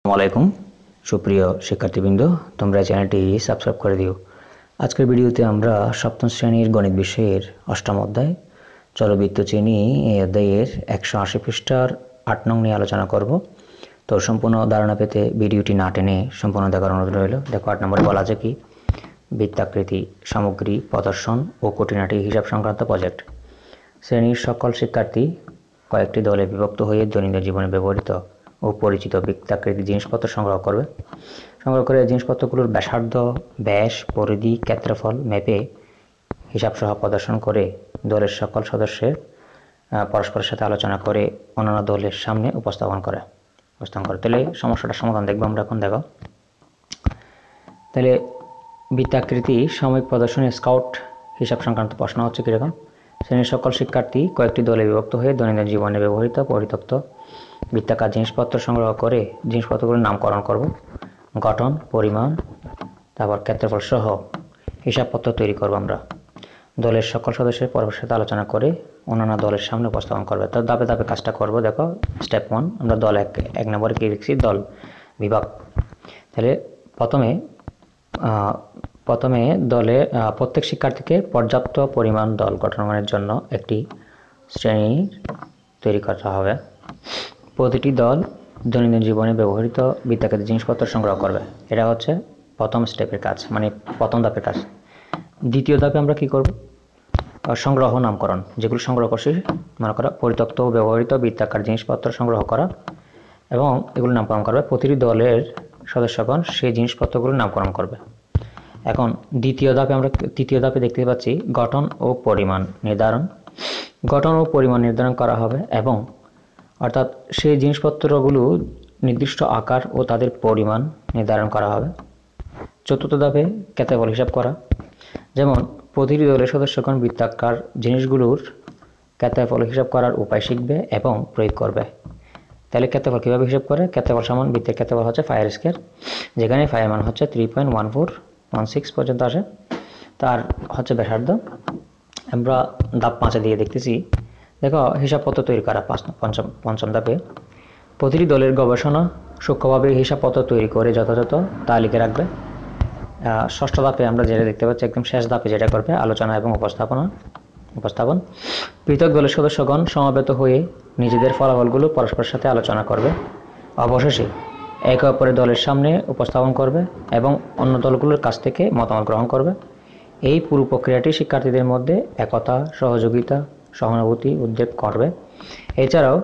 আসসালামাইকুম সুপ্রিয় শিক্ষার্থীবৃন্দ, তোমরা চ্যানেলটি সাবস্ক্রাইব করে দিও। আজকের ভিডিওতে আমরা সপ্তম শ্রেণীর গণিত বিষয়ের অষ্টম অধ্যায় চলবৃত্ত চিহ্নি এই অধ্যায়ের 180 পৃষ্ঠার 8 নং নিয়ে আলোচনা করব। তো সম্পূর্ণ ধারণা পেতে ভিডিওটি না টেনে সম্পূর্ণ দেখার অনুরোধ রইল। দেখো 8 নম্বরে বলা আছে কি, বৃত্তাকৃতি সামগ্রী প্রদর্শন ও খুঁটিনাটি হিসাব সংক্রান্ত প্রজেক্ট। শ্রেণীর সকল শিক্ষার্থী কয়েকটি দলে বিভক্ত হয়ে দৈনন্দিন জীবনে ব্যবহৃত ও পরিচিত বৃত্তাকৃতি জিনিসপত্র সংগ্রহ করে জিনিসপত্রগুলোর ব্যাসার্ধ, ব্যাস, পরিধি, ক্ষেত্রফল মেপে হিসাব সহ প্রদর্শন করে দলের সকল সদস্যের পরস্পরের সাথে আলোচনা করে অন্যান্য দলের সামনে উপস্থাপন করে। তাহলে সমস্যাটার সমাধান দেখবো আমরা এখন। দেখো তাহলে বৃত্তাকৃতি সাময়িক প্রদর্শনী স্কাউট হিসাব সংক্রান্ত প্রশ্ন হচ্ছে কীরকম। শ্রেণীর সকল শিক্ষার্থী কয়েকটি দলে বিভক্ত হয়ে দৈনন্দিন জীবনে ব্যবহৃত পরিত্যক্ত বৃত্তাকার জিনিসপত্র সংগ্রহ করে জিনিসপত্রগুলোর নামকরণ করব। গঠন, পরিমাণ, তারপর ক্ষেত্রফল সহ হিসাবপত্র তৈরি করব আমরা। দলের সকল সদস্যের পরস্পরের সাথে আলোচনা করে অন্যান্য দলের সামনে উপস্থাপন করবে। তো ধাপে ধাপে কাজটা করব। দেখো স্টেপ 1 আমরা দল এক নম্বরে কি লিখছি, দল বিভাগ। তাহলে প্রথমে দলে প্রত্যেক শিক্ষার্থীকে পর্যাপ্ত পরিমাণ দল গঠনের জন্য একটি শ্রেণী তৈরি করতে হবে। প্রতিটি দল দৈনন্দিন জীবনে ব্যবহৃত বৃত্তাকৃতি জিনিসপত্র সংগ্রহ করবে। এটা হচ্ছে প্রথম স্টেপের কাজ, মানে প্রথম ধাপের কাজ। দ্বিতীয় ধাপে আমরা কি করব, সংগ্রহ নামকরণ। যেগুলো সংগ্রহ করছি, মনে করা পরিত্যক্ত ও ব্যবহৃত বৃত্তাকার জিনিসপত্র সংগ্রহ করা এবং এগুলো নামকরণ করবে। প্রতিটি দলের সদস্যগণ সেই জিনিসপত্রগুলোর নামকরণ করবে। এখন তৃতীয় ধাপে দেখতে পাচ্ছি গঠন ও পরিমাণ নির্ধারণ। গঠন ও পরিমাণ নির্ধারণ করা হবে এবং অর্থাৎ সেই জিনিসপত্রগুলো নির্দিষ্ট আকার ও তাদের পরিমাণ নির্ধারণ করা হবে। চতুর্থ ধাপে ক্ষেত্রফল হিসাব করা, যেমন প্রতিটি দলের সদস্যগণ বৃত্তাকার জিনিসগুলোর ক্ষেত্রফল হিসাব করার উপায় শিখবে এবং প্রয়োগ করবে। তাহলে ক্ষেত্রফল কীভাবে হিসাব করে, ক্ষেত্রফল সমান বৃত্তের ক্ষেত্রফল হচ্ছে ফাইয়ের স্কয়ার, যেখানে ফাইয়ের মান হচ্ছে 3.1416 পর্যন্ত আসে। তার হচ্ছে ব্যাসার্ধ। আমরা ধাপ 5 দিয়ে দেখতেছি, দেখো হিসাবপত্র তৈরি করা। পঞ্চম ধাপে প্রতিটি দলের গবেষণা সূক্ষ্মভাবে হিসাবপত্র তৈরি করে যথাযথ তালিকা রাখবে। ষষ্ঠ ধাপে আমরা যেটা দেখতে পাচ্ছি, একদম শেষ ধাপে যেটা করবে, আলোচনা এবং উপস্থাপন। পৃথক দলের সদস্যগণ সমবেত হয়ে নিজেদের ফলাফলগুলো পরস্পরের সাথে আলোচনা করবে। অবশেষে একে অপরের দলের সামনে উপস্থাপন করবে এবং অন্য দলগুলোর কাছ থেকে মতামত গ্রহণ করবে। এই পুরো প্রক্রিয়াটি শিক্ষার্থীদের মধ্যে একতা, সহযোগিতা, সহানুভূতি উদ্যোগ করবে। এছাড়াও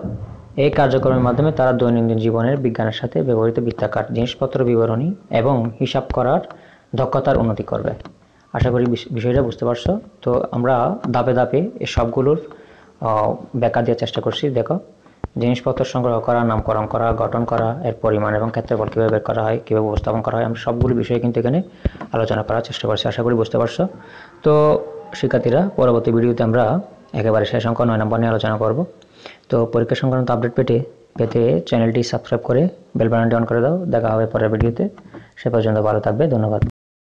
এই কার্যক্রমের মাধ্যমে তারা দৈনন্দিন জীবনের বিজ্ঞানের সাথে ব্যবহৃত বৃত্তাকার জিনিসপত্র বিবরণী এবং হিসাব করার দক্ষতার উন্নতি করবে। আশা করি বিষয়টা বুঝতে পারছো। তো আমরা ধাপে ধাপে এই সবগুলোর ব্যাখ্যা দেওয়ার চেষ্টা করছি। দেখো জিনিসপত্র সংগ্রহ করা, নামকরণ করা, গঠন করা, এর পরিমাণ এবং ক্ষেত্রফল কীভাবে বের করা হয়, কীভাবে উপস্থাপন করা হয়, আমরা সবগুলো বিষয়ে কিন্তু এখানে আলোচনা করার চেষ্টা করছি। আশা করি বুঝতে পারছো। তো শিক্ষার্থীরা, পরবর্তী ভিডিওতে আমরা একেবারে শেষ অঙ্ক 9 নম্বর নিয়ে আলোচনা করব। তো পরীক্ষা সংক্রান্ত আপডেট পেতে চ্যানেলটি সাবস্ক্রাইব করে বেল বাটনটি অন করে দাও। দেখা হবে পরের ভিডিওতে। সে পর্যন্ত ভালো থাকবে। ধন্যবাদ।